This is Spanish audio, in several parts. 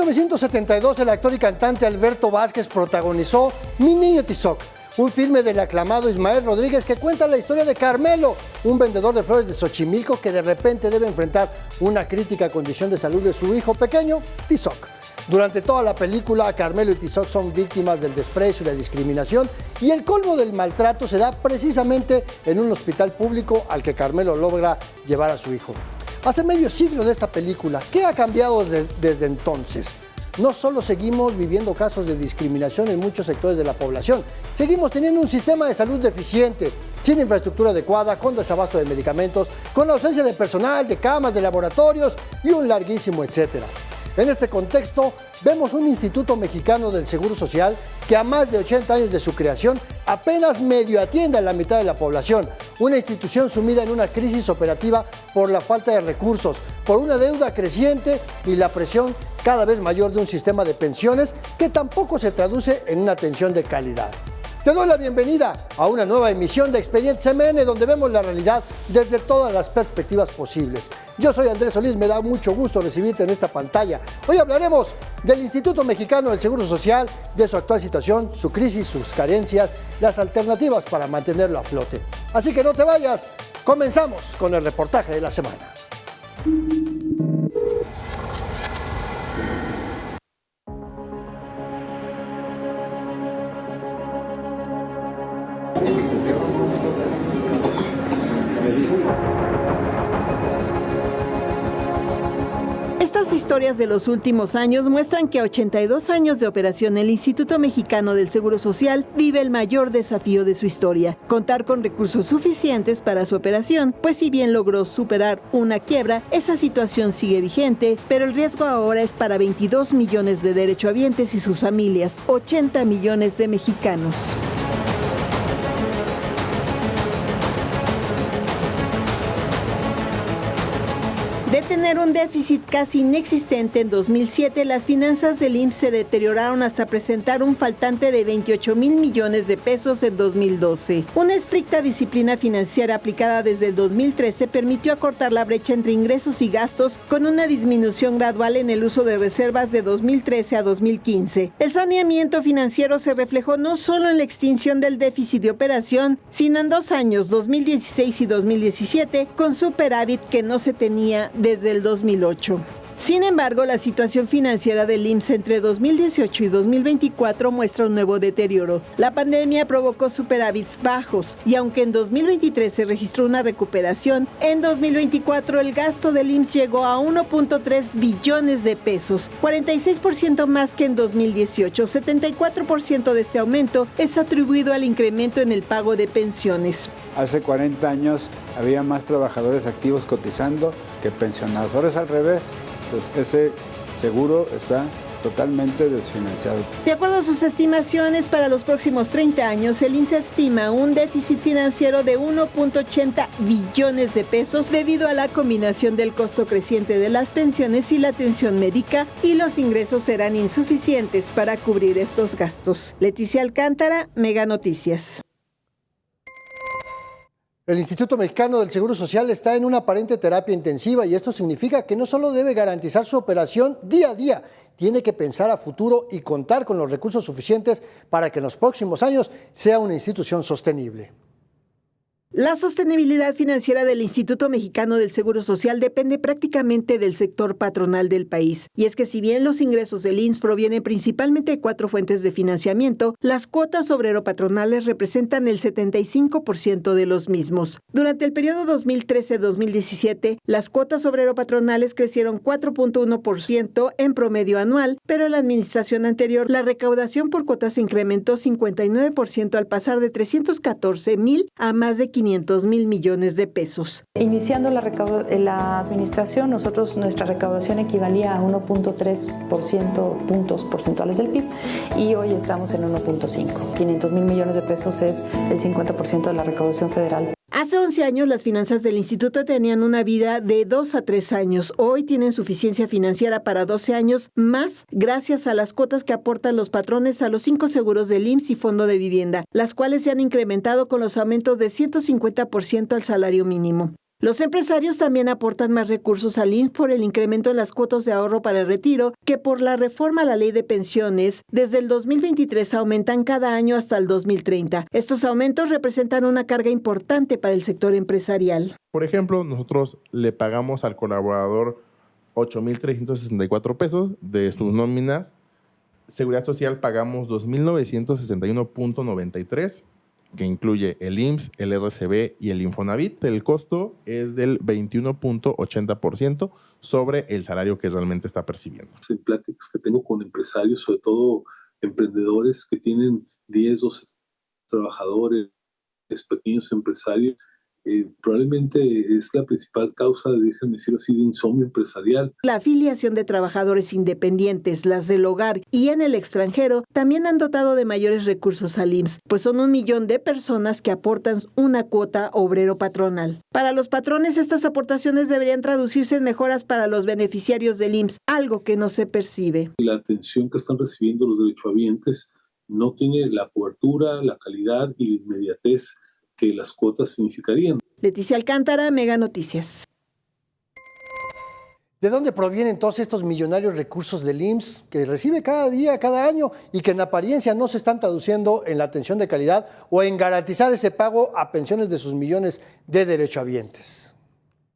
1972, el actor y cantante Alberto Vázquez protagonizó Mi Niño Tizoc, un filme del aclamado Ismael Rodríguez que cuenta la historia de Carmelo, un vendedor de flores de Xochimilco que de repente debe enfrentar una crítica condición de salud de su hijo pequeño, Tizoc. Durante toda la película, Carmelo y Tizoc son víctimas del desprecio y la discriminación, y el colmo del maltrato se da precisamente en un hospital público al que Carmelo logra llevar a su hijo. Hace medio siglo de esta película, ¿qué ha cambiado desde entonces? No solo seguimos viviendo casos de discriminación en muchos sectores de la población, seguimos teniendo un sistema de salud deficiente, sin infraestructura adecuada, con desabasto de medicamentos, con ausencia de personal, de camas, de laboratorios y un larguísimo etcétera. En este contexto, vemos un Instituto Mexicano del Seguro Social que a más de 80 años de su creación apenas medio atiende a la mitad de la población, una institución sumida en una crisis operativa por la falta de recursos, por una deuda creciente y la presión cada vez mayor de un sistema de pensiones que tampoco se traduce en una atención de calidad. Te doy la bienvenida a una nueva emisión de Expedientes MN, donde vemos la realidad desde todas las perspectivas posibles. Yo soy Andrés Solís, me da mucho gusto recibirte en esta pantalla. Hoy hablaremos del Instituto Mexicano del Seguro Social, de su actual situación, su crisis, sus carencias, las alternativas para mantenerlo a flote. Así que no te vayas, comenzamos con el reportaje de la semana. Estas historias de los últimos años muestran que a 82 años de operación el Instituto Mexicano del Seguro Social vive el mayor desafío de su historia: contar con recursos suficientes para su operación, pues si bien logró superar una quiebra, esa situación sigue vigente, pero el riesgo ahora es para 22 millones de derechohabientes y sus familias, 80 millones de mexicanos. De tener un déficit casi inexistente en 2007, las finanzas del IMSS se deterioraron hasta presentar un faltante de 28 mil millones de pesos en 2012. Una estricta disciplina financiera aplicada desde el 2013 permitió acortar la brecha entre ingresos y gastos, con una disminución gradual en el uso de reservas de 2013 a 2015. El saneamiento financiero se reflejó no solo en la extinción del déficit de operación, sino en 2 años, 2016 y 2017, con superávit que no se tenía desde el 2008. Sin embargo, la situación financiera del IMSS entre 2018 y 2024 muestra un nuevo deterioro. La pandemia provocó superávits bajos y aunque en 2023 se registró una recuperación, en 2024 el gasto del IMSS llegó a 1.3 billones de pesos, 46% más que en 2018. 74% de este aumento es atribuido al incremento en el pago de pensiones. Hace 40 años había más trabajadores activos cotizando que pensionados. Ahora es al revés. Ese seguro está totalmente desfinanciado. De acuerdo a sus estimaciones, para los próximos 30 años, el INSS estima un déficit financiero de 1.80 billones de pesos debido a la combinación del costo creciente de las pensiones y la atención médica, y los ingresos serán insuficientes para cubrir estos gastos. Leticia Alcántara, Mega Noticias. El Instituto Mexicano del Seguro Social está en una aparente terapia intensiva, y esto significa que no solo debe garantizar su operación día a día, tiene que pensar a futuro y contar con los recursos suficientes para que en los próximos años sea una institución sostenible. La sostenibilidad financiera del Instituto Mexicano del Seguro Social depende prácticamente del sector patronal del país. Y es que si bien los ingresos del IMSS provienen principalmente de 4 fuentes de financiamiento, las cuotas obrero-patronales representan el 75% de los mismos. Durante el periodo 2013-2017, las cuotas obrero-patronales crecieron 4.1% en promedio anual, pero en la administración anterior la recaudación por cuotas se incrementó 59% al pasar de 314,000 a más de 500,000 millones de pesos. Iniciando la administración, nuestra recaudación equivalía a 1.3% puntos porcentuales del PIB y hoy estamos en 1.5. 500,000 millones de pesos es el 50% de la recaudación federal. Hace 11 años las finanzas del instituto tenían una vida de 2 a 3 años. Hoy tienen suficiencia financiera para 12 años más gracias a las cuotas que aportan los patrones a los 5 seguros del IMSS y Fondo de Vivienda, las cuales se han incrementado con los aumentos de 150% al salario mínimo. Los empresarios también aportan más recursos al IMSS por el incremento en las cuotas de ahorro para el retiro, que por la reforma a la ley de pensiones, desde el 2023 aumentan cada año hasta el 2030. Estos aumentos representan una carga importante para el sector empresarial. Por ejemplo, nosotros le pagamos al colaborador 8,364 pesos de sus nóminas. Seguridad Social pagamos 2,961.93, que incluye el IMSS, el RCB y el Infonavit. El costo es del 21.80% sobre el salario que realmente está percibiendo. En pláticas que tengo con empresarios, sobre todo emprendedores que tienen 10, 12 trabajadores, pequeños empresarios, probablemente es la principal causa, déjenme decirlo así, de insomnio empresarial. La afiliación de trabajadores independientes, las del hogar y en el extranjero también han dotado de mayores recursos al IMSS, pues son 1 millón de personas que aportan una cuota obrero-patronal. Para los patrones, estas aportaciones deberían traducirse en mejoras para los beneficiarios del IMSS, algo que no se percibe. La atención que están recibiendo los derechohabientes no tiene la cobertura, la calidad y la inmediatez que las cuotas significarían. Leticia Alcántara, Mega Noticias. ¿De dónde provienen todos estos millonarios recursos del IMSS que recibe cada día, cada año y que en apariencia no se están traduciendo en la atención de calidad o en garantizar ese pago a pensiones de sus millones de derechohabientes?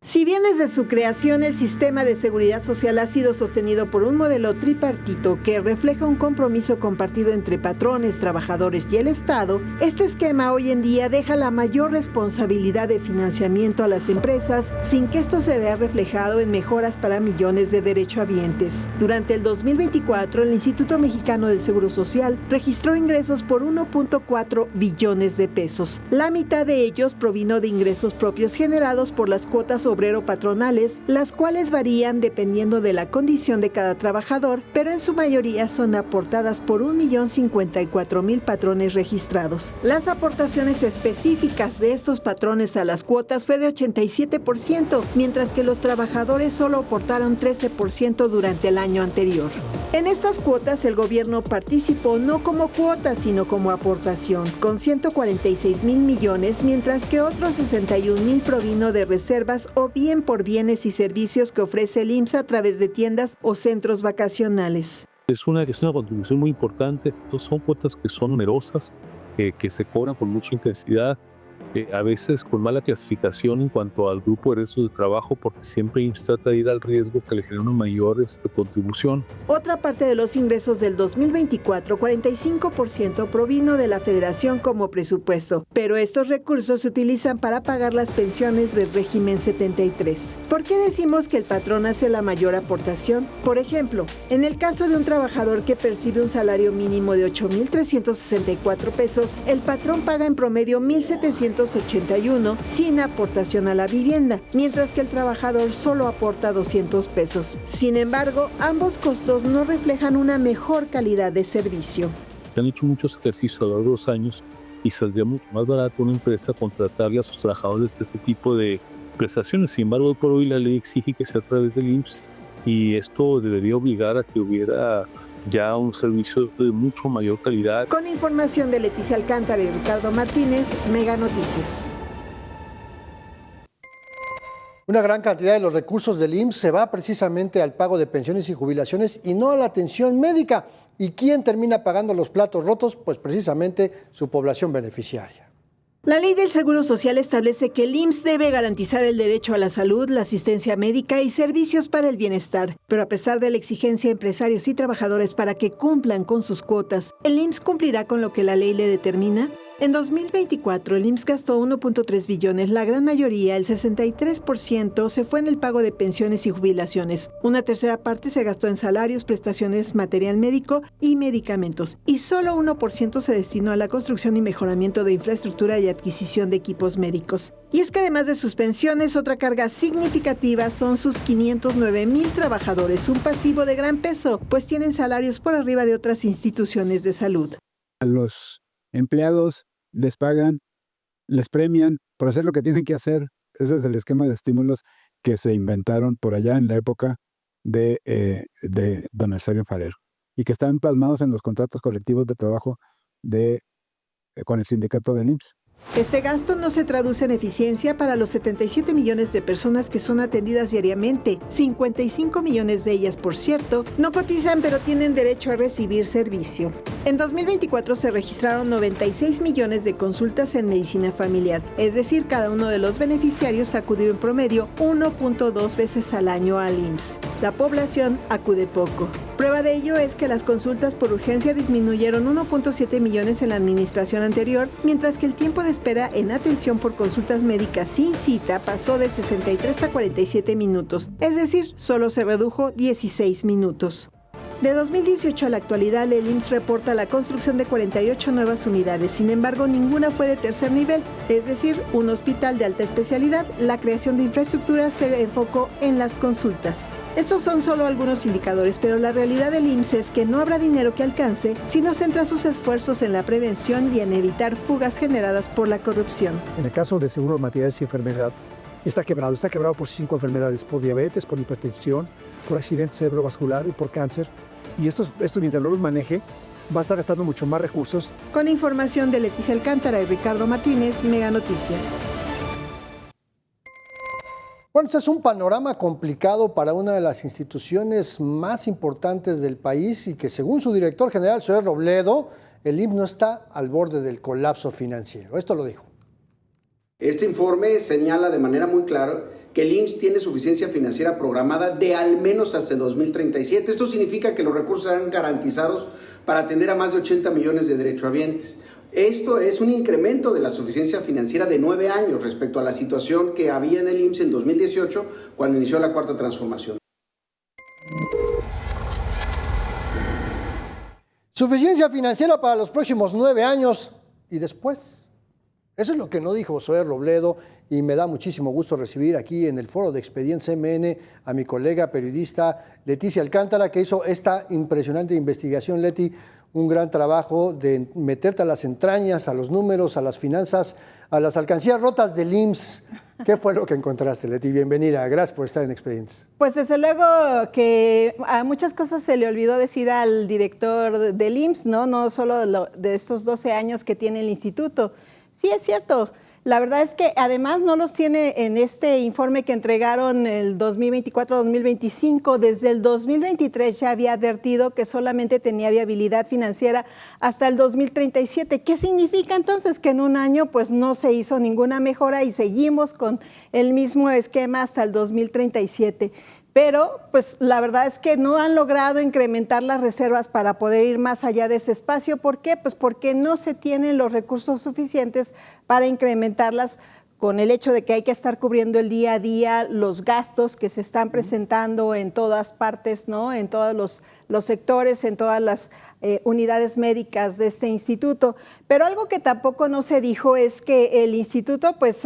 Si bien desde su creación el sistema de seguridad social ha sido sostenido por un modelo tripartito que refleja un compromiso compartido entre patrones, trabajadores y el Estado, este esquema hoy en día deja la mayor responsabilidad de financiamiento a las empresas sin que esto se vea reflejado en mejoras para millones de derechohabientes. Durante el 2024, el Instituto Mexicano del Seguro Social registró ingresos por 1.4 billones de pesos. La mitad de ellos provino de ingresos propios generados por las cuotas obrero-patronales, las cuales varían dependiendo de la condición de cada trabajador, pero en su mayoría son aportadas por 1.054.000 patrones registrados. Las aportaciones específicas de estos patrones a las cuotas fue de 87%, mientras que los trabajadores solo aportaron 13% durante el año anterior. En estas cuotas el gobierno participó no como cuota, sino como aportación, con 146.000 millones, mientras que otros 61.000 provino de reservas o bien por bienes y servicios que ofrece el IMSS a través de tiendas o centros vacacionales. Es una contribución muy importante. Son cuotas que son numerosas, que se cobran con mucha intensidad, a veces con mala clasificación en cuanto al grupo de riesgos de trabajo, porque siempre IMSS trata de ir al riesgo que le genera una mayor contribución. Otra parte de los ingresos del 2024, 45% provino de la Federación como presupuesto, pero estos recursos se utilizan para pagar las pensiones del régimen 73. ¿Por qué decimos que el patrón hace la mayor aportación? Por ejemplo, en el caso de un trabajador que percibe un salario mínimo de 8,364 pesos, el patrón paga en promedio 1,781 sin aportación a la vivienda, mientras que el trabajador solo aporta 200 pesos. Sin embargo, ambos costos no reflejan una mejor calidad de servicio. Han hecho muchos ejercicios a lo largo de los años y saldría mucho más barato a una empresa contratarle a sus trabajadores este tipo de prestaciones. Sin embargo, por hoy la ley exige que sea a través del IMSS y esto debería obligar a que hubiera ya un servicio de mucho mayor calidad. Con información de Leticia Alcántara y Ricardo Martínez, Mega Noticias. Una gran cantidad de los recursos del IMSS se va precisamente al pago de pensiones y jubilaciones y no a la atención médica. ¿Y quién termina pagando los platos rotos? Pues precisamente su población beneficiaria. La ley del Seguro Social establece que el IMSS debe garantizar el derecho a la salud, la asistencia médica y servicios para el bienestar. Pero a pesar de la exigencia a empresarios y trabajadores para que cumplan con sus cuotas, ¿el IMSS cumplirá con lo que la ley le determina? En 2024, el IMSS gastó 1.3 billones, la gran mayoría, el 63%, se fue en el pago de pensiones y jubilaciones. Una tercera parte se gastó en salarios, prestaciones, material médico y medicamentos. Y solo 1% se destinó a la construcción y mejoramiento de infraestructura y adquisición de equipos médicos. Y es que además de sus pensiones, otra carga significativa son sus 509,000 trabajadores, un pasivo de gran peso, pues tienen salarios por arriba de otras instituciones de salud. A los empleados les pagan, les premian por hacer lo que tienen que hacer. Ese es el esquema de estímulos que se inventaron por allá en la época de don Elsario Farero y que están plasmados en los contratos colectivos de trabajo con el sindicato del IMSS. Este gasto no se traduce en eficiencia para los 77 millones de personas que son atendidas diariamente. 55 millones de ellas, por cierto, no cotizan pero tienen derecho a recibir servicio. En 2024 se registraron 96 millones de consultas en medicina familiar, es decir, cada uno de los beneficiarios acudió en promedio 1.2 veces al año al IMSS. La población acude poco. Prueba de ello es que las consultas por urgencia disminuyeron 1.7 millones en la administración anterior, mientras que el tiempo de espera en atención por consultas médicas sin cita pasó de 63 a 47 minutos, es decir, solo se redujo 16 minutos. De 2018 a la actualidad, el IMSS reporta la construcción de 48 nuevas unidades, sin embargo, ninguna fue de tercer nivel, es decir, un hospital de alta especialidad. La creación de infraestructura se enfocó en las consultas. Estos son solo algunos indicadores, pero la realidad del IMSS es que no habrá dinero que alcance si no centra sus esfuerzos en la prevención y en evitar fugas generadas por la corrupción. En el caso de seguro de maternidad y enfermedad, está quebrado por 5 enfermedades, por diabetes, por hipertensión, por accidente cerebrovascular y por cáncer. Y esto mientras no los maneje, va a estar gastando mucho más recursos. Con información de Leticia Alcántara y Ricardo Martínez, Mega Noticias. Bueno, este es un panorama complicado para una de las instituciones más importantes del país y que según su director general, Zoé Robledo, el IMSS no está al borde del colapso financiero. Esto lo dijo. Este informe señala de manera muy clara que el IMSS tiene suficiencia financiera programada de al menos hasta el 2037. Esto significa que los recursos serán garantizados para atender a más de 80 millones de derechohabientes. Esto es un incremento de la suficiencia financiera de 9 años respecto a la situación que había en el IMSS en 2018, cuando inició la cuarta transformación. Suficiencia financiera para los próximos 9 años y después. Eso es lo que no dijo Zoé Robledo y me da muchísimo gusto recibir aquí en el foro de Expediente CMN a mi colega periodista Leticia Alcántara, que hizo esta impresionante investigación. Leti, un gran trabajo de meterte a las entrañas, a los números, a las finanzas, a las alcancías rotas del IMSS. ¿Qué fue lo que encontraste, Leti? Bienvenida, gracias por estar en Expedientes. Pues desde luego que a muchas cosas se le olvidó decir al director del IMSS, no solo de estos 12 años que tiene el instituto. Sí, es cierto. La verdad es que además no los tiene en este informe que entregaron el 2024-2025. Desde el 2023 ya había advertido que solamente tenía viabilidad financiera hasta el 2037. ¿Qué significa entonces? Que en un año pues no se hizo ninguna mejora y seguimos con el mismo esquema hasta el 2037. Pero pues la verdad es que no han logrado incrementar las reservas para poder ir más allá de ese espacio. ¿Por qué? Pues porque no se tienen los recursos suficientes para incrementarlas, con el hecho de que hay que estar cubriendo el día a día los gastos que se están presentando en todas partes, ¿no? En todos los sectores, en todas las unidades médicas de este instituto. Pero algo que tampoco no se dijo es que el instituto pues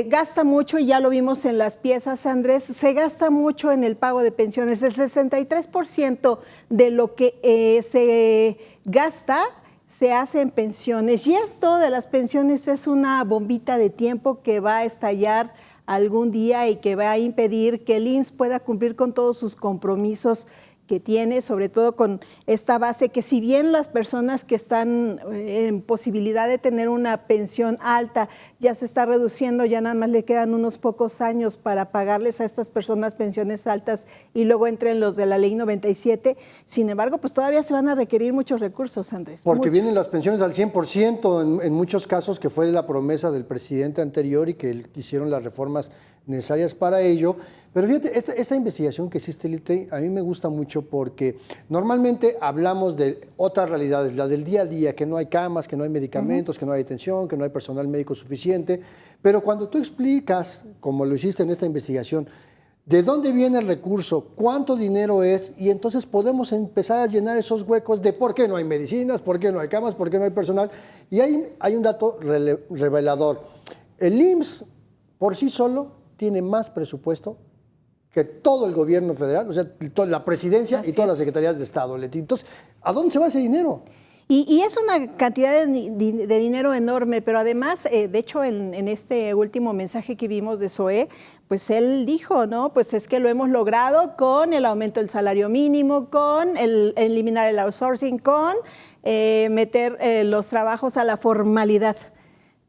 gasta mucho, y ya lo vimos en las piezas, Andrés, se gasta mucho en el pago de pensiones. El 63% de lo que se gasta se hace en pensiones, y esto de las pensiones es una bombita de tiempo que va a estallar algún día y que va a impedir que el IMSS pueda cumplir con todos sus compromisos que tiene, sobre todo con esta base que, si bien las personas que están en posibilidad de tener una pensión alta ya se está reduciendo, ya nada más le quedan unos pocos años para pagarles a estas personas pensiones altas y luego entren los de la ley 97, sin embargo, pues todavía se van a requerir muchos recursos, Andrés. Porque muchos. Vienen las pensiones al 100% en muchos casos, que fue la promesa del presidente anterior y que hicieron las reformas necesarias para ello. Pero fíjate, esta investigación que hiciste, Lite, a mí me gusta mucho porque normalmente hablamos de otras realidades, la del día a día, que no hay camas, que no hay medicamentos, que no hay atención, que no hay personal médico suficiente, pero cuando tú explicas, como lo hiciste en esta investigación, de dónde viene el recurso, cuánto dinero es, y entonces podemos empezar a llenar esos huecos de por qué no hay medicinas, por qué no hay camas, por qué no hay personal. Y hay un dato revelador. El IMSS por sí solo tiene más presupuesto que todo el gobierno federal, o sea, la presidencia y todas las secretarías de Estado, Leti. Entonces, ¿a dónde se va ese dinero? Y es una cantidad de dinero enorme, pero además, de hecho, en este último mensaje que vimos de Zoé, pues él dijo, ¿no? Pues es que lo hemos logrado con el aumento del salario mínimo, con eliminar el outsourcing, con meter los trabajos a la formalidad.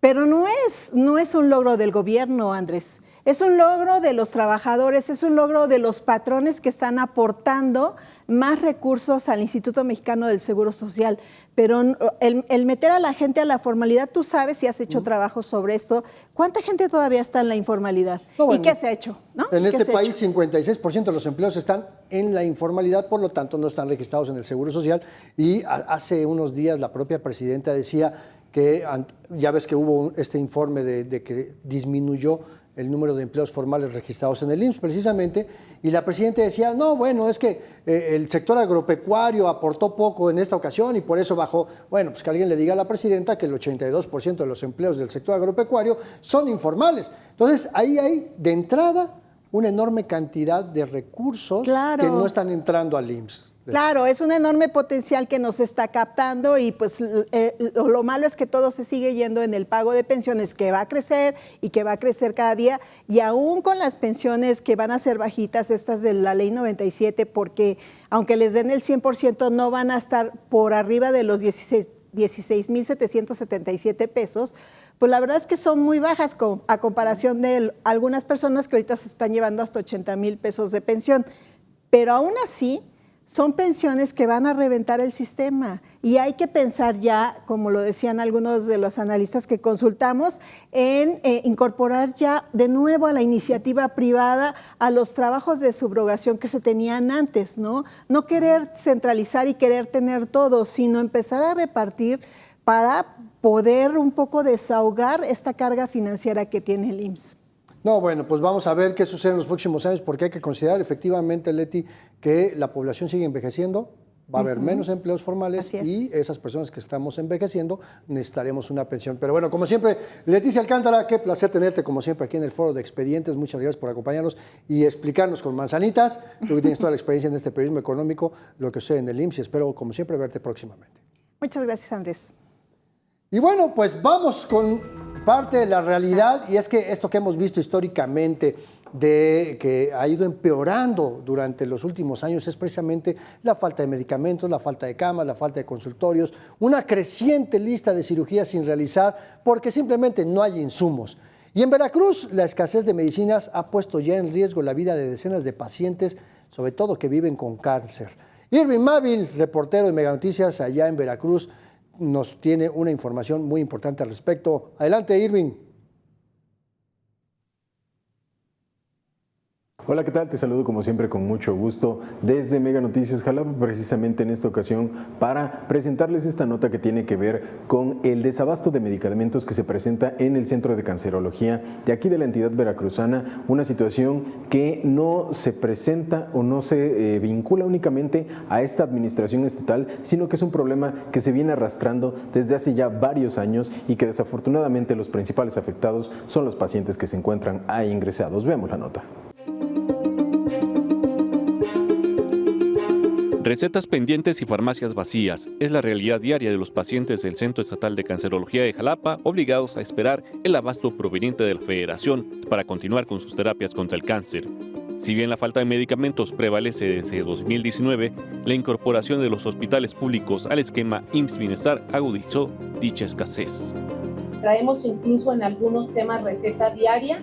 Pero no es un logro del gobierno, Andrés. Es un logro de los trabajadores, es un logro de los patrones que están aportando más recursos al Instituto Mexicano del Seguro Social. Pero el meter a la gente a la formalidad, tú sabes, si has hecho trabajo sobre esto, ¿cuánta gente todavía está en la informalidad? No, bueno, ¿y qué se ha hecho? ¿No? En este país, 56% de los empleos están en la informalidad, por lo tanto no están registrados en el Seguro Social. Y hace unos días la propia presidenta decía que, ya ves que hubo este informe de que disminuyó el número de empleos formales registrados en el IMSS, precisamente, y la presidenta decía, no, bueno, es que el sector agropecuario aportó poco en esta ocasión y por eso bajó. Bueno, pues que alguien le diga a la presidenta que el 82% de los empleos del sector agropecuario son informales. Entonces, ahí hay, de entrada, una enorme cantidad de recursos que no están entrando al IMSS. Claro, es un enorme potencial que nos está captando y pues lo malo es que todo se sigue yendo en el pago de pensiones, que va a crecer y que va a crecer cada día, y aún con las pensiones que van a ser bajitas, estas de la ley 97, porque aunque les den el 100%, no van a estar por arriba de los 16,777 pesos, pues la verdad es que son muy bajas a comparación de algunas personas que ahorita se están llevando hasta 80,000 pesos de pensión, pero aún así son pensiones que van a reventar el sistema y hay que pensar ya, como lo decían algunos de los analistas que consultamos, en incorporar ya de nuevo a la iniciativa privada a los trabajos de subrogación que se tenían antes, ¿no? No querer centralizar y querer tener todo, sino empezar a repartir para poder un poco desahogar esta carga financiera que tiene el IMSS. No, bueno, pues vamos a ver qué sucede en los próximos años, porque hay que considerar efectivamente, Leti, que la población sigue envejeciendo, va a haber menos empleos formales y esas personas que estamos envejeciendo necesitaremos una pensión. Pero bueno, como siempre, Leticia Alcántara, qué placer tenerte como siempre aquí en el Foro de Expedientes. Muchas gracias por acompañarnos y explicarnos con manzanitas, tú que tienes toda la experiencia en este periodismo económico, lo que sucede en el IMSS, y espero como siempre verte próximamente. Muchas gracias, Andrés. Y bueno, pues vamos con parte de la realidad, y es que esto que hemos visto históricamente de que ha ido empeorando durante los últimos años es precisamente la falta de medicamentos, la falta de camas, la falta de consultorios, una creciente lista de cirugías sin realizar porque simplemente no hay insumos. Y en Veracruz la escasez de medicinas ha puesto ya en riesgo la vida de decenas de pacientes, sobre todo que viven con cáncer. Irving Mávil, reportero de Meganoticias allá en Veracruz, nos tiene una información muy importante al respecto. Adelante, Irving. Hola, ¿qué tal? Te saludo como siempre con mucho gusto desde Meganoticias Jalapa, precisamente en esta ocasión para presentarles esta nota que tiene que ver con el desabasto de medicamentos que se presenta en el Centro de Cancerología de aquí de la entidad veracruzana, una situación que no se presenta o no se vincula únicamente a esta administración estatal, sino que es un problema que se viene arrastrando desde hace ya varios años y que desafortunadamente los principales afectados son los pacientes que se encuentran ahí ingresados. Veamos la nota. Recetas pendientes y farmacias vacías es la realidad diaria de los pacientes del Centro Estatal de Cancerología de Jalapa, obligados a esperar el abasto proveniente de la Federación para continuar con sus terapias contra el cáncer. Si bien la falta de medicamentos prevalece desde 2019, la incorporación de los hospitales públicos al esquema IMSS Bienestar agudizó dicha escasez. Traemos incluso en algunos temas receta diaria,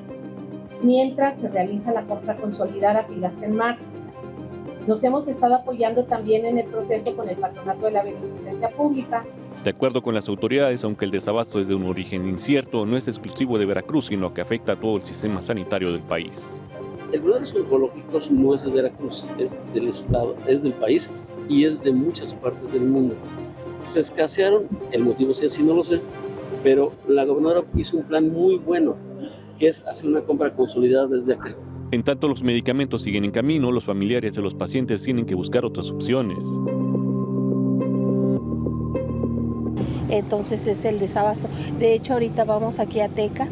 mientras se realiza la compra consolidada Pilastenmar. Nos hemos estado apoyando también en el proceso con el Patronato de la Beneficencia Pública. De acuerdo con las autoridades, aunque el desabasto es de un origen incierto, no es exclusivo de Veracruz, sino que afecta a todo el sistema sanitario del país. El problema de los oncológicos no es de Veracruz, es del Estado, es del país y es de muchas partes del mundo. Se escasearon, el motivo sí así no lo sé, pero la gobernadora hizo un plan muy bueno, que es hacer una compra consolidada desde acá. En tanto los medicamentos siguen en camino, los familiares de los pacientes tienen que buscar otras opciones. Entonces es el desabasto. De hecho, ahorita vamos aquí a Teca,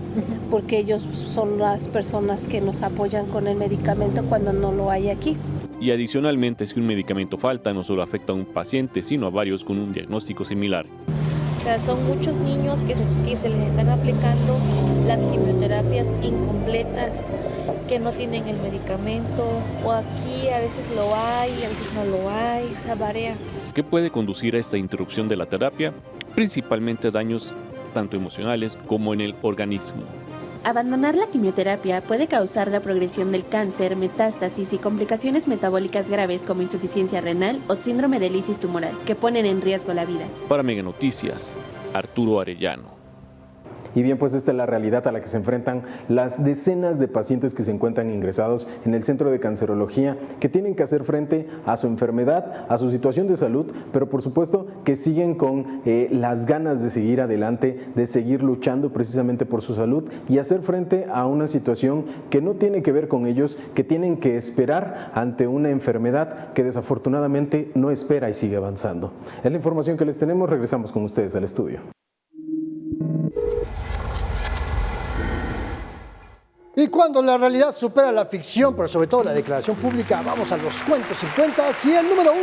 porque ellos son las personas que nos apoyan con el medicamento cuando no lo hay aquí. Y adicionalmente, si un medicamento falta, no solo afecta a un paciente, sino a varios con un diagnóstico similar. O sea, son muchos niños que se les están aplicando las quimioterapias incompletas, que no tienen el medicamento, o aquí a veces lo hay, a veces no lo hay, o sea, varía. ¿Qué puede conducir a esta interrupción de la terapia? Principalmente daños tanto emocionales como en el organismo. Abandonar la quimioterapia puede causar la progresión del cáncer, metástasis y complicaciones metabólicas graves como insuficiencia renal o síndrome de lisis tumoral, que ponen en riesgo la vida. Para Mega Noticias, Arturo Arellano. Y bien, pues esta es la realidad a la que se enfrentan las decenas de pacientes que se encuentran ingresados en el Centro de Cancerología, que tienen que hacer frente a su enfermedad, a su situación de salud, pero por supuesto que siguen con las ganas de seguir adelante, de seguir luchando precisamente por su salud y hacer frente a una situación que no tiene que ver con ellos, que tienen que esperar ante una enfermedad que desafortunadamente no espera y sigue avanzando. Es la información que les tenemos, regresamos con ustedes al estudio. Y cuando la realidad supera la ficción, pero sobre todo la declaración pública, vamos a los cuentos y cuentas. Y el número 1,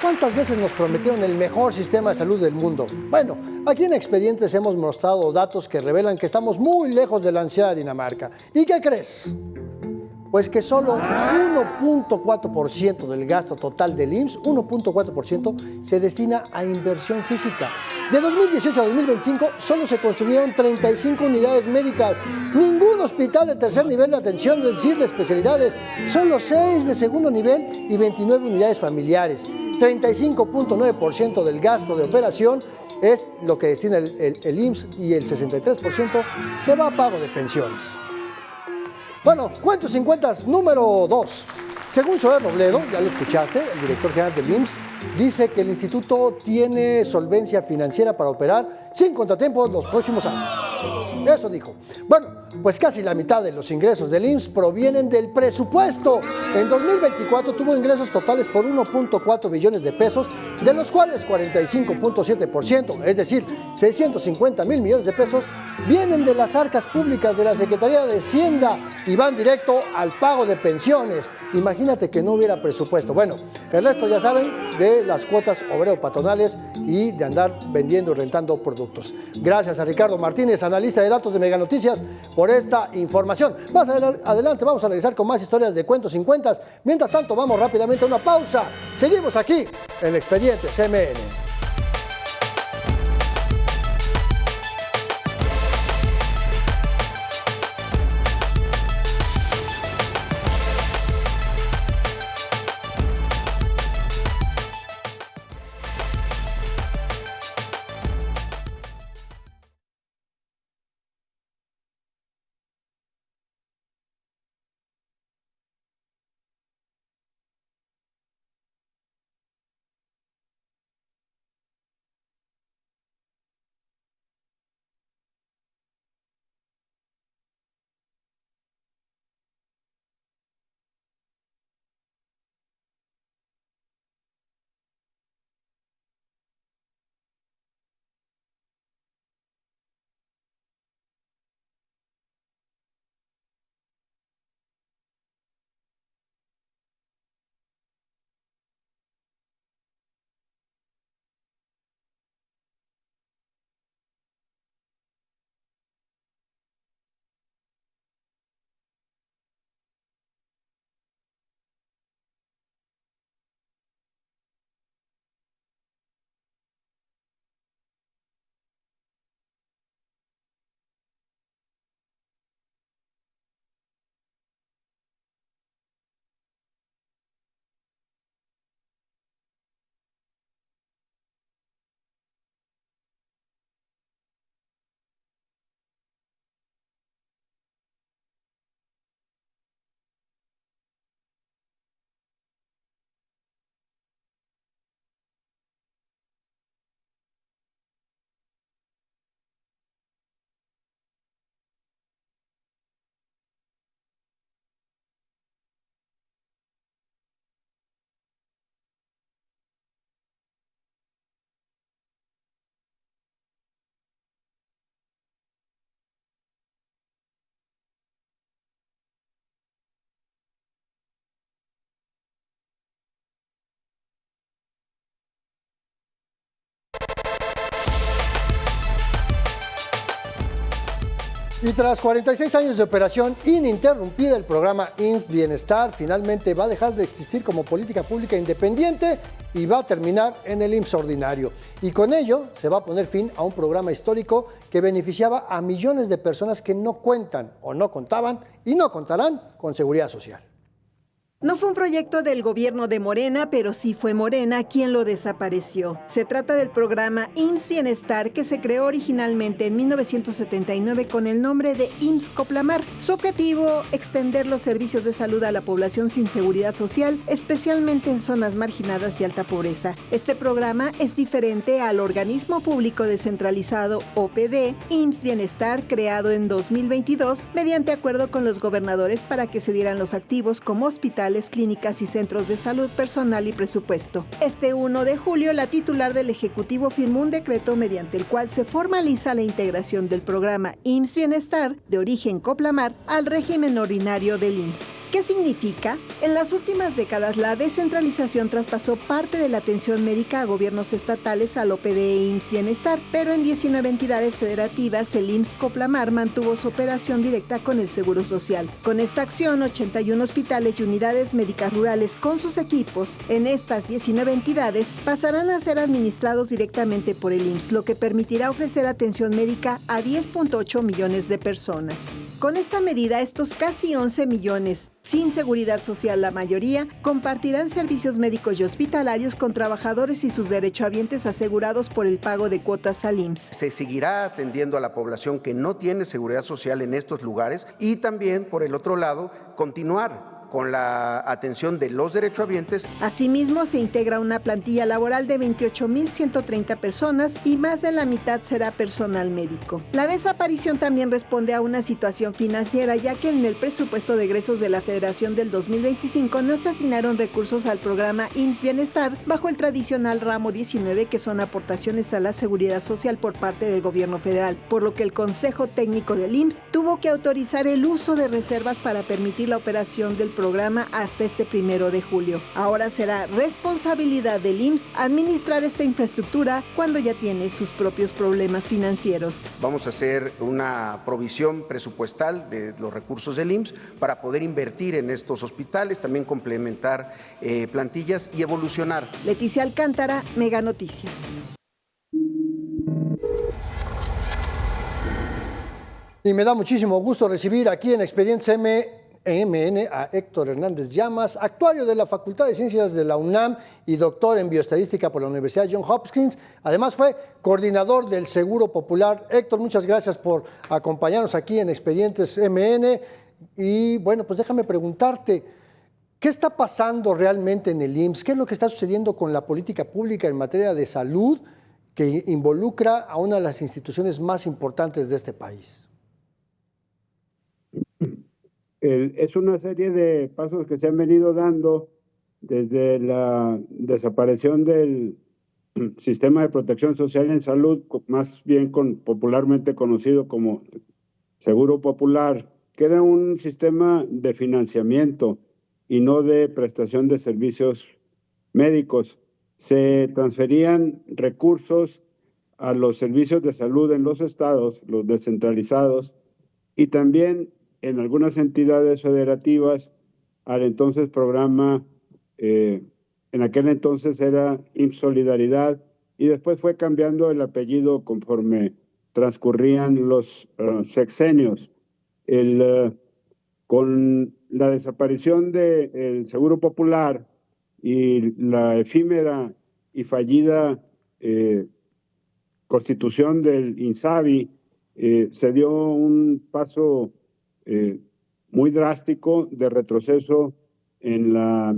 ¿cuántas veces nos prometieron el mejor sistema de salud del mundo? Bueno, aquí en Expedientes hemos mostrado datos que revelan que estamos muy lejos de la ansiada Dinamarca. ¿Y qué crees? Pues que solo 1.4% del gasto total del IMSS, 1.4%, se destina a inversión física. De 2018 a 2025 solo se construyeron 35 unidades médicas, ningún hospital de tercer nivel de atención, es decir, de especialidades, solo 6 de segundo nivel y 29 unidades familiares. 35.9% del gasto de operación es lo que destina el IMSS y el 63% se va a pago de pensiones. Bueno, cuentos y cuentas número 2. Según Zoé Robledo, ya lo escuchaste, el director general del IMSS, dice que el instituto tiene solvencia financiera para operar sin contratiempos los próximos años. Eso dijo. Bueno, pues casi la mitad de los ingresos del IMSS provienen del presupuesto. En 2024 tuvo ingresos totales por 1.4 billones de pesos, de los cuales 45.7%, es decir, 650 mil millones de pesos, vienen de las arcas públicas de la Secretaría de Hacienda y van directo al pago de pensiones. Imagínate que no hubiera presupuesto. Bueno, el resto ya saben de las cuotas obrero-patronales y de andar vendiendo y rentando productos. Gracias a Ricardo Martínez, analista de datos de Mega Noticias, por esta información. Más adelante vamos a regresar con más historias de cuentos sin cuentas. Mientras tanto, vamos rápidamente a una pausa. Seguimos aquí en Expedientes MN. Y tras 46 años de operación ininterrumpida, el programa IMSS Bienestar finalmente va a dejar de existir como política pública independiente y va a terminar en el IMSS ordinario. Y con ello se va a poner fin a un programa histórico que beneficiaba a millones de personas que no cuentan o no contaban y no contarán con seguridad social. No fue un proyecto del gobierno de Morena, pero sí fue Morena quien lo desapareció. Se trata del programa IMSS Bienestar, que se creó originalmente en 1979 con el nombre de IMSS Coplamar. Su objetivo, extender los servicios de salud a la población sin seguridad social, especialmente en zonas marginadas y alta pobreza. Este programa es diferente al organismo público descentralizado OPD, IMSS Bienestar, creado en 2022 mediante acuerdo con los gobernadores para que se dieran los activos como hospitales, clínicas y centros de salud, personal y presupuesto. Este 1 de julio, la titular del Ejecutivo firmó un decreto mediante el cual se formaliza la integración del programa IMSS Bienestar, de origen Coplamar, al régimen ordinario del IMSS. ¿Qué significa? En las últimas décadas, la descentralización traspasó parte de la atención médica a gobiernos estatales al OPD e IMSS Bienestar, pero en 19 entidades federativas, el IMSS Coplamar mantuvo su operación directa con el Seguro Social. Con esta acción, 81 hospitales y unidades médicas rurales con sus equipos en estas 19 entidades pasarán a ser administrados directamente por el IMSS, lo que permitirá ofrecer atención médica a 10.8 millones de personas. Con esta medida, estos casi 11 millones, sin seguridad social la mayoría, compartirán servicios médicos y hospitalarios con trabajadores y sus derechohabientes asegurados por el pago de cuotas al IMSS. Se seguirá atendiendo a la población que no tiene seguridad social en estos lugares y también, por el otro lado, continuar con la atención de los derechohabientes. Asimismo, se integra una plantilla laboral de 28.130 personas y más de la mitad será personal médico. La desaparición también responde a una situación financiera, ya que en el presupuesto de egresos de la Federación del 2025 no se asignaron recursos al programa IMSS Bienestar bajo el tradicional ramo 19, que son aportaciones a la seguridad social por parte del gobierno federal, por lo que el Consejo Técnico del IMSS tuvo que autorizar el uso de reservas para permitir la operación del programa hasta este 1 de julio. Ahora será responsabilidad del IMSS administrar esta infraestructura cuando ya tiene sus propios problemas financieros. Vamos a hacer una provisión presupuestal de los recursos del IMSS para poder invertir en estos hospitales, también complementar plantillas y evolucionar. Leticia Alcántara, Mega Noticias. Y me da muchísimo gusto recibir aquí en Expedientes MN a Héctor Hernández Llamas, actuario de la Facultad de Ciencias de la UNAM y doctor en bioestadística por la Universidad Johns Hopkins. Además fue coordinador del Seguro Popular. Héctor, muchas gracias por acompañarnos aquí en Expedientes MN. Y bueno, pues déjame preguntarte, ¿qué está pasando realmente en el IMSS? ¿Qué es lo que está sucediendo con la política pública en materia de salud que involucra a una de las instituciones más importantes de este país? Es una serie de pasos que se han venido dando desde la desaparición del sistema de protección social en salud, más bien popularmente conocido como Seguro Popular, que era un sistema de financiamiento y no de prestación de servicios médicos. Se transferían recursos a los servicios de salud en los estados, los descentralizados, y también en algunas entidades federativas al entonces programa, en aquel entonces era IMSS Solidaridad, y después fue cambiando el apellido conforme transcurrían los sexenios. Con la desaparición del Seguro Popular y la efímera y fallida constitución del INSABI, se dio un paso muy drástico de retroceso en la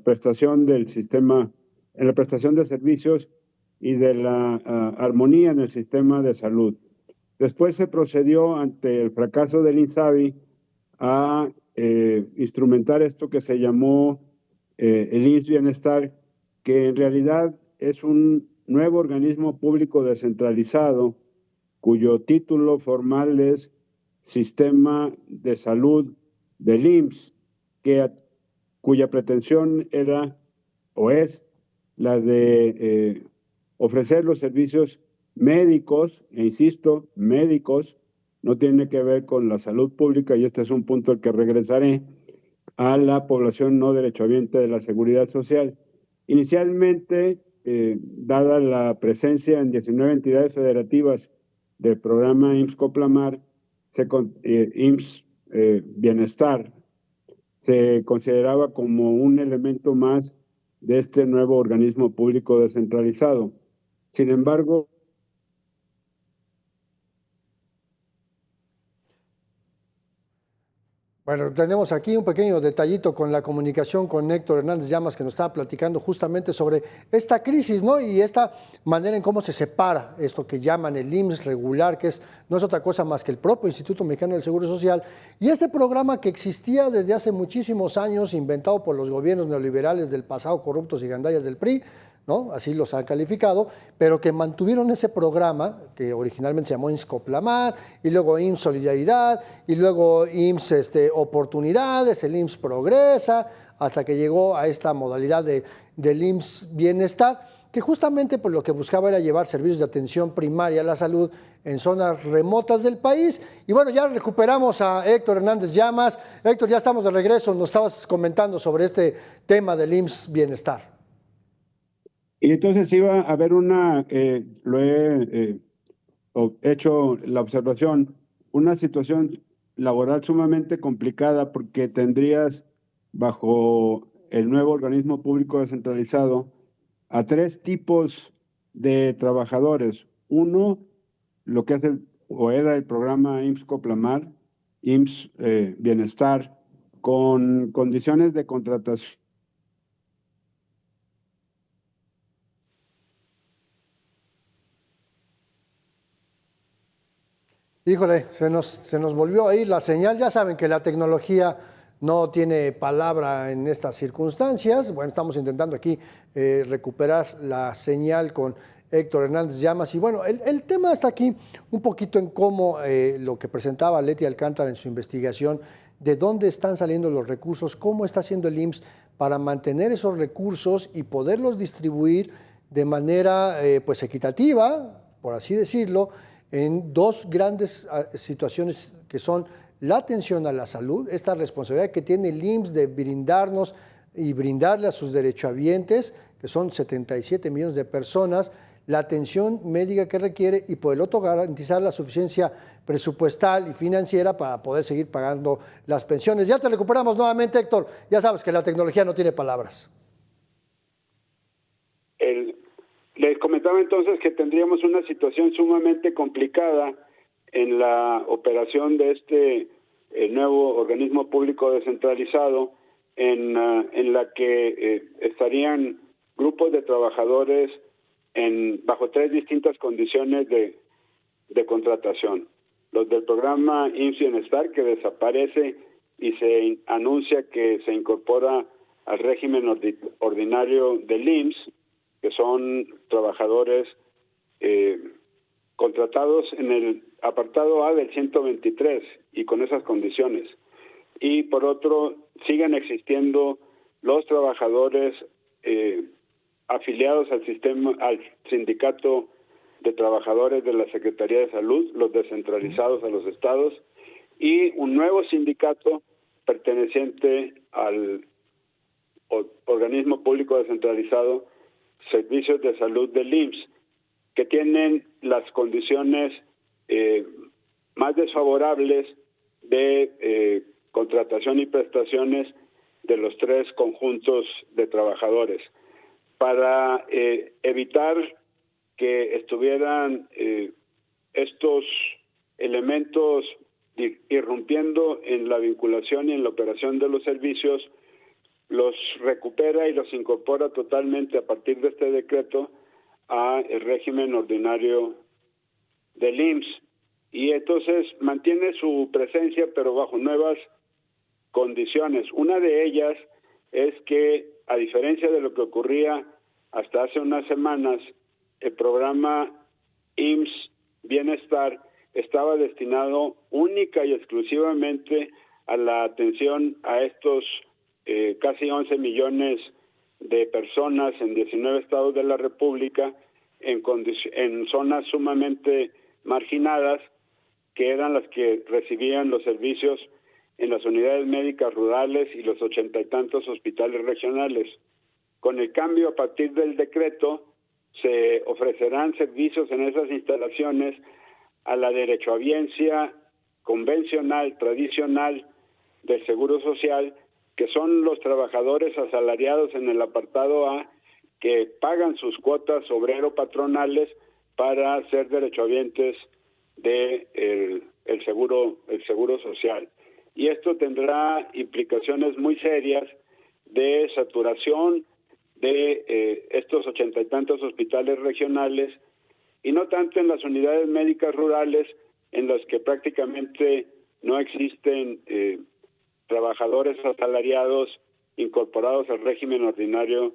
prestación del sistema, en la prestación de servicios y de la armonía en el sistema de salud. Después se procedió, ante el fracaso del INSABI, a instrumentar esto que se llamó el IMSS Bienestar, que en realidad es un nuevo organismo público descentralizado cuyo título formal es Sistema de Salud del IMSS, cuya pretensión era o es la de ofrecer los servicios médicos, e insisto, médicos, no tiene que ver con la salud pública, y este es un punto al que regresaré, a la población no derechohabiente de la seguridad social. Inicialmente, dada la presencia en 19 entidades federativas del programa IMSS-Coplamar, IMSS Bienestar, se consideraba como un elemento más de este nuevo organismo público descentralizado. Sin embargo, bueno, tenemos aquí un pequeño detallito con la comunicación con Héctor Hernández Llamas, que nos estaba platicando justamente sobre esta crisis, ¿no? Y esta manera en cómo se separa esto que llaman el IMSS regular, que no es otra cosa más que el propio Instituto Mexicano del Seguro Social, y este programa que existía desde hace muchísimos años, inventado por los gobiernos neoliberales del pasado, corruptos y gandallas del PRI, ¿no? Así los han calificado, pero que mantuvieron ese programa que originalmente se llamó IMSS-Coplamar, y luego IMSS Solidaridad, y luego IMSS Oportunidades, el IMSS Progresa, hasta que llegó a esta modalidad del IMSS Bienestar, que justamente pues, lo que buscaba era llevar servicios de atención primaria a la salud en zonas remotas del país. Y bueno, ya recuperamos a Héctor Hernández Llamas. Héctor, ya estamos de regreso, nos estabas comentando sobre este tema del IMSS Bienestar. Y entonces iba a haber lo he hecho la observación, una situación laboral sumamente complicada, porque tendrías bajo el nuevo organismo público descentralizado a 3 tipos de trabajadores. Uno, lo que hace o era el programa IMSS-Coplamar, IMSS Bienestar, con condiciones de contratación. Híjole, se nos volvió a ir la señal. Ya saben que la tecnología no tiene palabra en estas circunstancias. Bueno, estamos intentando aquí recuperar la señal con Héctor Hernández Llamas. Y bueno, el tema está aquí un poquito en cómo lo que presentaba Leti Alcántara en su investigación, de dónde están saliendo los recursos, cómo está haciendo el IMSS para mantener esos recursos y poderlos distribuir de manera pues equitativa, por así decirlo, en 2 grandes situaciones que son la atención a la salud, esta responsabilidad que tiene el IMSS de brindarnos y brindarle a sus derechohabientes, que son 77 millones de personas, la atención médica que requiere, y por el otro garantizar la suficiencia presupuestal y financiera para poder seguir pagando las pensiones. Ya te recuperamos nuevamente, Héctor. Ya sabes que la tecnología no tiene palabras. Les comentaba entonces que tendríamos una situación sumamente complicada en la operación de este nuevo organismo público descentralizado, en la que estarían grupos de trabajadores bajo 3 distintas condiciones de contratación. Los del programa IMSS Bienestar, que desaparece y se anuncia que se incorpora al régimen ordinario del IMSS, que son trabajadores contratados en el apartado A del 123 y con esas condiciones. Y por otro, siguen existiendo los trabajadores afiliados al sindicato de trabajadores de la Secretaría de Salud, los descentralizados a los estados, y un nuevo sindicato perteneciente al organismo público descentralizado, Servicios de Salud del IMSS, que tienen las condiciones más desfavorables de contratación y prestaciones de los 3 conjuntos de trabajadores. Para evitar que estuvieran estos elementos irrumpiendo en la vinculación y en la operación de los servicios, los recupera y los incorpora totalmente a partir de este decreto a el régimen ordinario del IMSS, y entonces mantiene su presencia pero bajo nuevas condiciones. Una de ellas es que, a diferencia de lo que ocurría hasta hace unas semanas, el programa IMSS Bienestar estaba destinado única y exclusivamente a la atención a estos casi 11 millones de personas en 19 estados de la República, en zonas sumamente marginadas, que eran las que recibían los servicios en las unidades médicas rurales y los 80 y tantos hospitales regionales. Con el cambio, a partir del decreto, se ofrecerán servicios en esas instalaciones a la derechohabiencia convencional, tradicional del Seguro Social, que son los trabajadores asalariados en el apartado A, que pagan sus cuotas obrero-patronales para ser derechohabientes de el seguro social. Y esto tendrá implicaciones muy serias de saturación de estos 80 y tantos hospitales regionales, y no tanto en las unidades médicas rurales, en las que prácticamente no existen trabajadores asalariados incorporados al régimen ordinario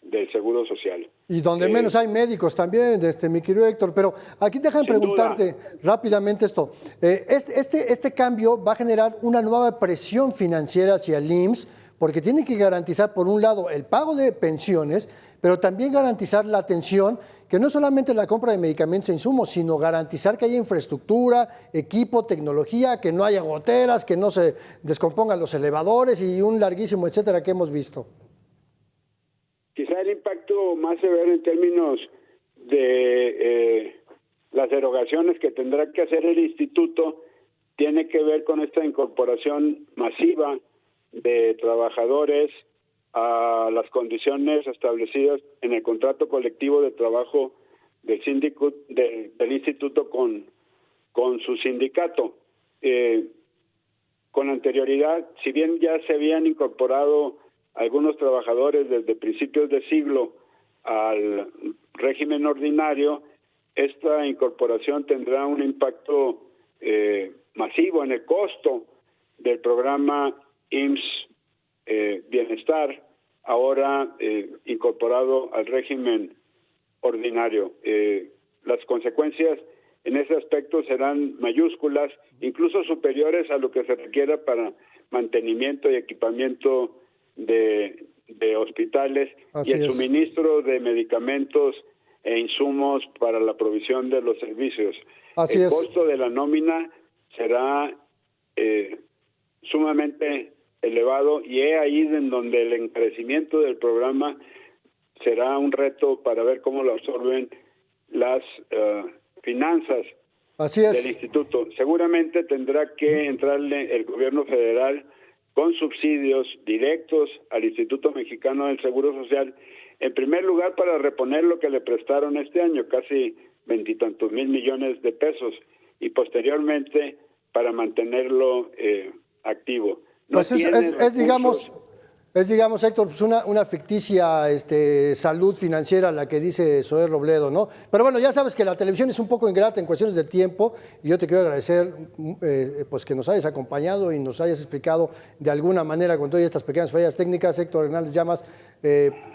del Seguro Social. Y donde menos hay médicos también, mi querido Héctor. Pero aquí déjame preguntarte rápidamente esto. Este cambio va a generar una nueva presión financiera hacia el IMSS, porque tiene que garantizar, por un lado, el pago de pensiones, pero también garantizar la atención, que no solamente la compra de medicamentos e insumos, sino garantizar que haya infraestructura, equipo, tecnología, que no haya goteras, que no se descompongan los elevadores y un larguísimo etcétera que hemos visto. Quizá el impacto más severo en términos de las erogaciones que tendrá que hacer el instituto tiene que ver con esta incorporación masiva de trabajadores a las condiciones establecidas en el contrato colectivo de trabajo del instituto con su sindicato. Con anterioridad, si bien ya se habían incorporado algunos trabajadores desde principios de siglo al régimen ordinario, esta incorporación tendrá un impacto masivo en el costo del programa IMSS Bienestar, ahora incorporado al régimen ordinario. Las consecuencias en ese aspecto serán mayúsculas, incluso superiores a lo que se requiera para mantenimiento y equipamiento de hospitales. Así y el suministro de medicamentos e insumos para la provisión de los servicios. El costo de la nómina será sumamente elevado, y es ahí en donde el encarecimiento del programa será un reto para ver cómo lo absorben las finanzas del instituto. Seguramente tendrá que entrarle el gobierno federal con subsidios directos al Instituto Mexicano del Seguro Social, en primer lugar para reponer lo que le prestaron este año, casi 20 y tantos mil millones de pesos, y posteriormente para mantenerlo activo. No pues es, digamos, Héctor, pues una ficticia salud financiera la que dice Zoé Robledo, ¿no? Pero bueno, ya sabes que la televisión es un poco ingrata en cuestiones de tiempo, y yo te quiero agradecer pues que nos hayas acompañado y nos hayas explicado de alguna manera con todas estas pequeñas fallas técnicas. Héctor Hernández Llamas,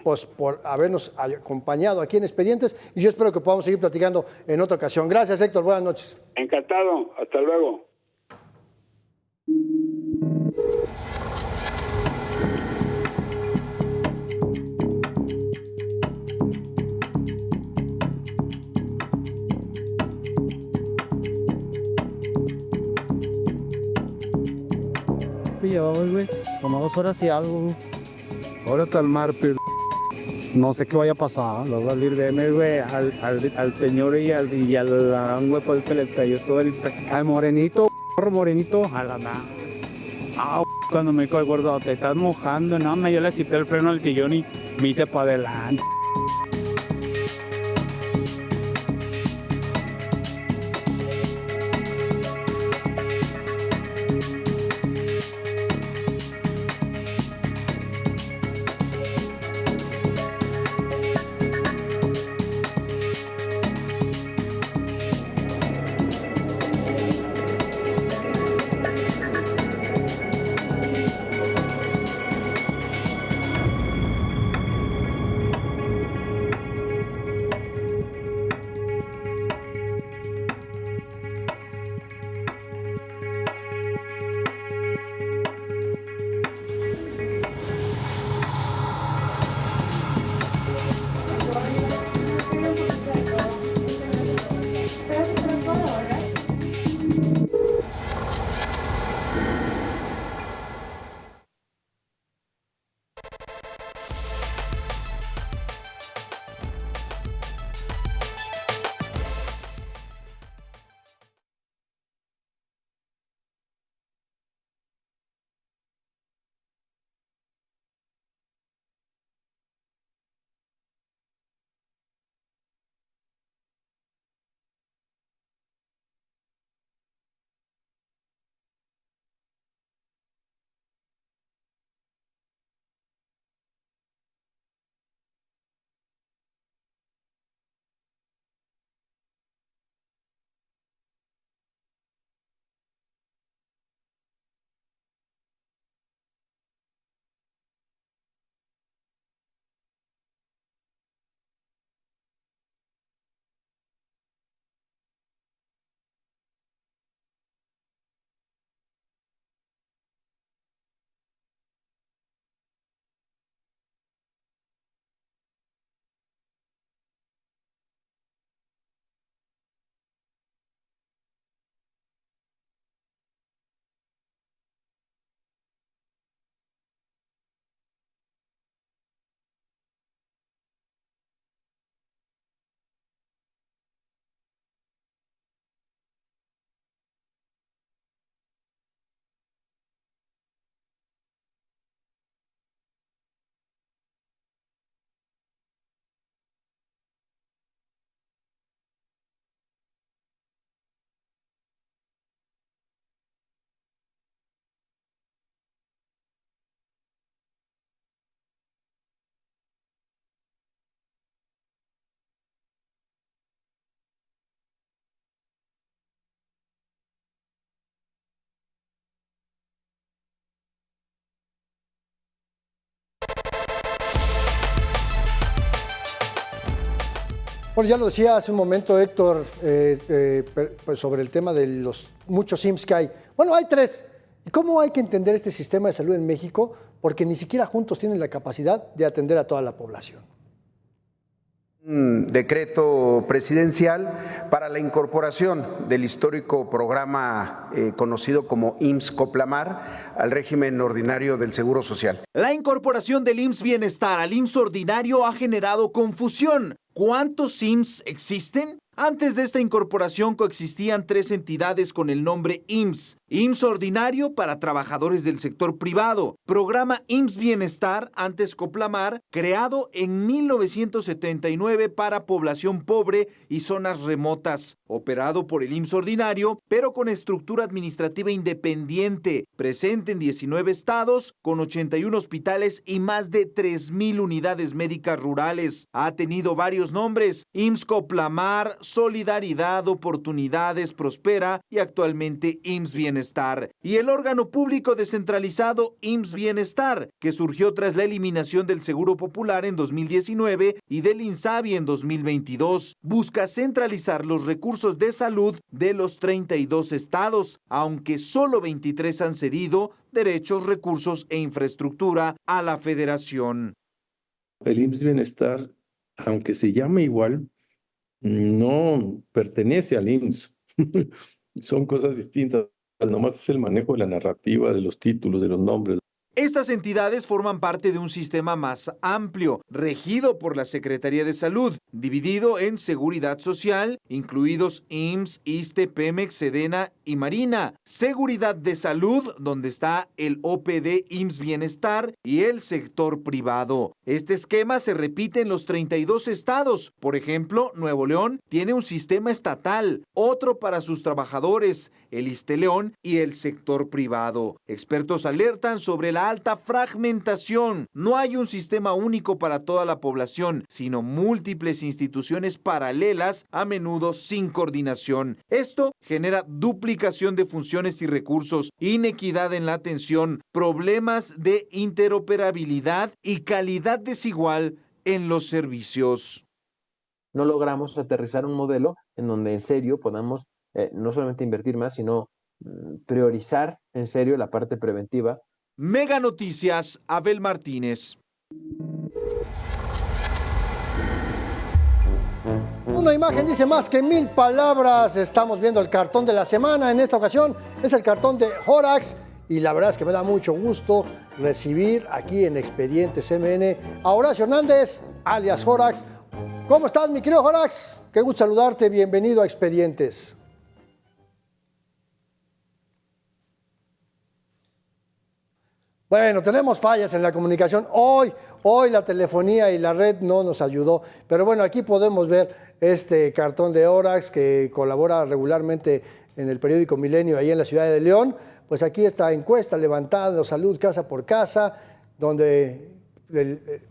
pues por habernos acompañado aquí en Expedientes, y yo espero que podamos seguir platicando en otra ocasión. Gracias, Héctor, buenas noches. Encantado, hasta luego. Llevamos, güey, como 2 horas y algo, güey. Ahora está el mar, pero no sé qué vaya a pasar. Lo va a salir de güey, al señor y al güey, por el que le cayó todo al morenito, a la nada. Cuando me dijo el gordo, te estás mojando, no, yo le cité el freno al sillón y me hice para adelante. Bueno, ya lo decía hace un momento Héctor pues sobre el tema de los muchos IMSS que hay. Bueno, hay 3. ¿Y cómo hay que entender este sistema de salud en México? Porque ni siquiera juntos tienen la capacidad de atender a toda la población. Un decreto presidencial para la incorporación del histórico programa conocido como IMSS Coplamar al régimen ordinario del Seguro Social. La incorporación del IMSS Bienestar al IMSS ordinario ha generado confusión. ¿Cuántos IMSS existen? Antes de esta incorporación coexistían 3 entidades con el nombre IMSS. IMSS Ordinario para trabajadores del sector privado. Programa IMSS Bienestar, antes Coplamar, creado en 1979 para población pobre y zonas remotas. Operado por el IMSS Ordinario, pero con estructura administrativa independiente. Presente en 19 estados, con 81 hospitales y más de 3,000 unidades médicas rurales. Ha tenido varios nombres: IMSS Coplamar, Solidaridad, Oportunidades, Prospera y actualmente IMSS Bienestar. Y el órgano público descentralizado IMSS Bienestar, que surgió tras la eliminación del Seguro Popular en 2019 y del INSABI en 2022, busca centralizar los recursos de salud de los 32 estados, aunque solo 23 han cedido derechos, recursos e infraestructura a la federación. El IMSS Bienestar, aunque se llama igual, no pertenece al IMSS. Son cosas distintas. Nomás es el manejo de la narrativa, de los títulos, de los nombres. Estas entidades forman parte de un sistema más amplio, regido por la Secretaría de Salud, dividido en Seguridad Social, incluidos IMSS, ISSSTE, Pemex, Sedena y Marina. Seguridad de Salud, donde está el OPD IMSS Bienestar y el sector privado. Este esquema se repite en los 32 estados. Por ejemplo, Nuevo León tiene un sistema estatal, otro para sus trabajadores, el ISSSTE León y el sector privado. Expertos alertan sobre la alta fragmentación. No hay un sistema único para toda la población, sino múltiples instituciones paralelas, a menudo sin coordinación. Esto genera duplicación de funciones y recursos, inequidad en la atención, problemas de interoperabilidad y calidad desigual en los servicios. No logramos aterrizar un modelo en donde en serio podamos no solamente invertir más, sino priorizar en serio la parte preventiva. Mega Noticias, Abel Martínez. Una imagen dice más que 1000 palabras. Estamos viendo el cartón de la semana. En esta ocasión es el cartón de Horax. Y la verdad es que me da mucho gusto recibir aquí en Expedientes MN a Horacio Hernández, alias Horax. ¿Cómo estás, mi querido Horax? Qué gusto saludarte. Bienvenido a Expedientes. Bueno, tenemos fallas en la comunicación. Hoy la telefonía y la red no nos ayudó. Pero bueno, aquí podemos ver este cartón de Horax que colabora regularmente en el periódico Milenio, ahí en la ciudad de León. Pues aquí esta encuesta levantada, salud casa por casa, donde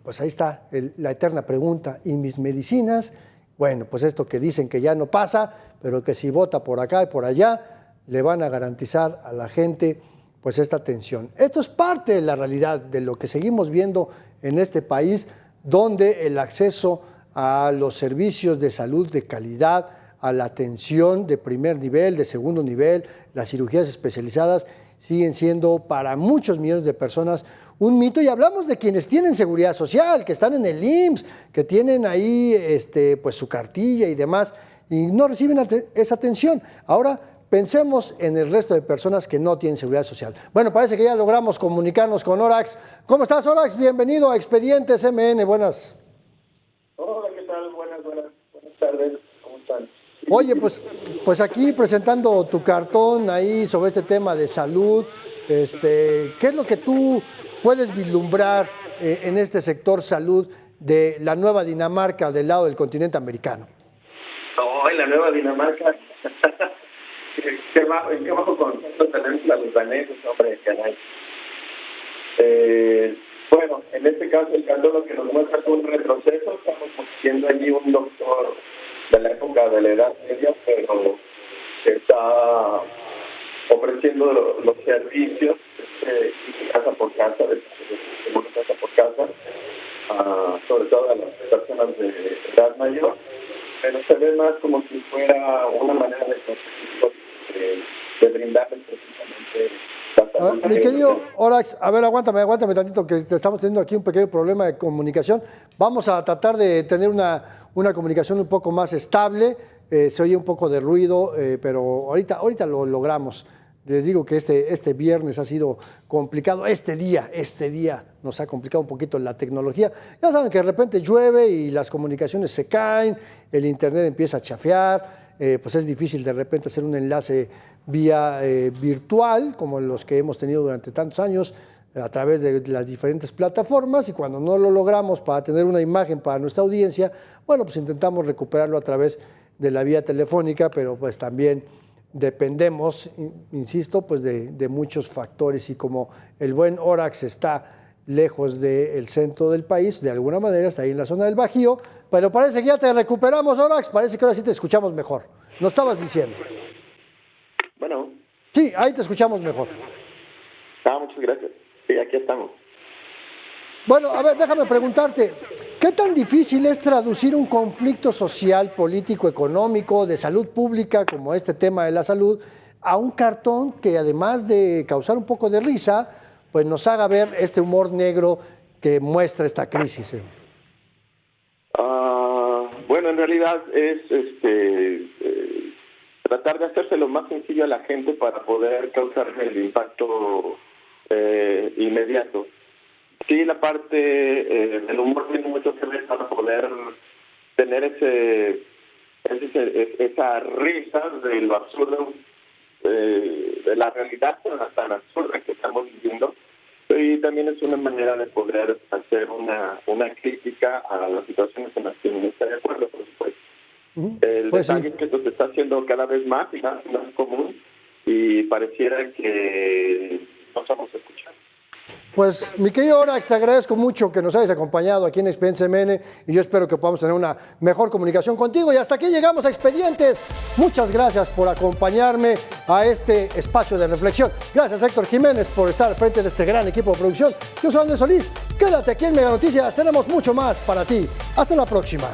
pues ahí está la eterna pregunta, ¿y mis medicinas? Bueno, pues esto que dicen que ya no pasa, pero que si vota por acá y por allá, le van a garantizar a la gente pues esta atención. Esto es parte de la realidad de lo que seguimos viendo en este país, donde el acceso a los servicios de salud de calidad, a la atención de primer nivel, de segundo nivel, las cirugías especializadas, siguen siendo para muchos millones de personas un mito. Y hablamos de quienes tienen seguridad social, que están en el IMSS, que tienen ahí pues su cartilla y demás, y no reciben esa atención. Ahora, pensemos en el resto de personas que no tienen seguridad social. Bueno, parece que ya logramos comunicarnos con Horax. ¿Cómo estás, Horax? Bienvenido a Expedientes MN. Buenas. Hola, ¿qué tal? Buenas tardes. ¿Cómo están? Oye, pues aquí presentando tu cartón ahí sobre este tema de salud. ¿Qué es lo que tú puedes vislumbrar en este sector salud de la nueva Dinamarca del lado del continente americano? En la nueva Dinamarca... ¿En qué bajo concepto tenemos a los daneses, hombre, caray? Bueno, en este caso el caso lo que nos muestra es un retroceso. Estamos viendo allí un doctor de la época de la Edad Media, pero está ofreciendo los servicios casa por casa, sobre todo a las personas de edad mayor. pero se ve más como si fuera una manera de brindarles precisamente la salud. Mi querido Orax, a ver, aguántame tantito, que estamos teniendo aquí un pequeño problema de comunicación. Vamos a tratar de tener una comunicación un poco más estable. Se oye un poco de ruido, pero ahorita lo logramos. Les digo que este viernes ha sido complicado. Este día nos ha complicado un poquito la tecnología. Ya saben que de repente llueve y las comunicaciones se caen, el internet empieza a chafear, pues es difícil de repente hacer un enlace vía virtual, como los que hemos tenido durante tantos años, a través de las diferentes plataformas, y cuando no lo logramos para tener una imagen para nuestra audiencia, bueno, pues intentamos recuperarlo a través de la vía telefónica, pero pues también dependemos, insisto, pues de muchos factores, y como el buen Orax está lejos del centro del país, de alguna manera está ahí en la zona del Bajío, pero parece que ya te recuperamos, Orax, parece que ahora sí te escuchamos mejor. ¿No estabas diciendo? Bueno. Sí, ahí te escuchamos mejor. Muchas gracias. Sí, aquí estamos. Bueno, a ver, déjame preguntarte, ¿qué tan difícil es traducir un conflicto social, político, económico, de salud pública, como este tema de la salud, a un cartón que, además de causar un poco de risa, pues nos haga ver este humor negro que muestra esta crisis? Bueno, en realidad es tratar de hacerse lo más sencillo a la gente para poder causar el impacto inmediato. Sí, la parte del humor tiene mucho que ver para poder tener esa risa de lo absurdo, de la realidad tan absurda que estamos viviendo. Y también es una manera de poder hacer una crítica a las situaciones en las que no está de acuerdo, por supuesto. El detalle es que esto se está haciendo cada vez más y más común, y pareciera que no estamos escuchando. Pues, mi querido Orax, te agradezco mucho que nos hayas acompañado aquí en Experiencia MN, y yo espero que podamos tener una mejor comunicación contigo. Y hasta aquí llegamos a Expedientes. Muchas gracias por acompañarme a este espacio de reflexión. Gracias, Héctor Jiménez, por estar al frente de este gran equipo de producción. Yo soy Andrés Solís. Quédate aquí en Mega Noticias. Tenemos mucho más para ti. Hasta la próxima.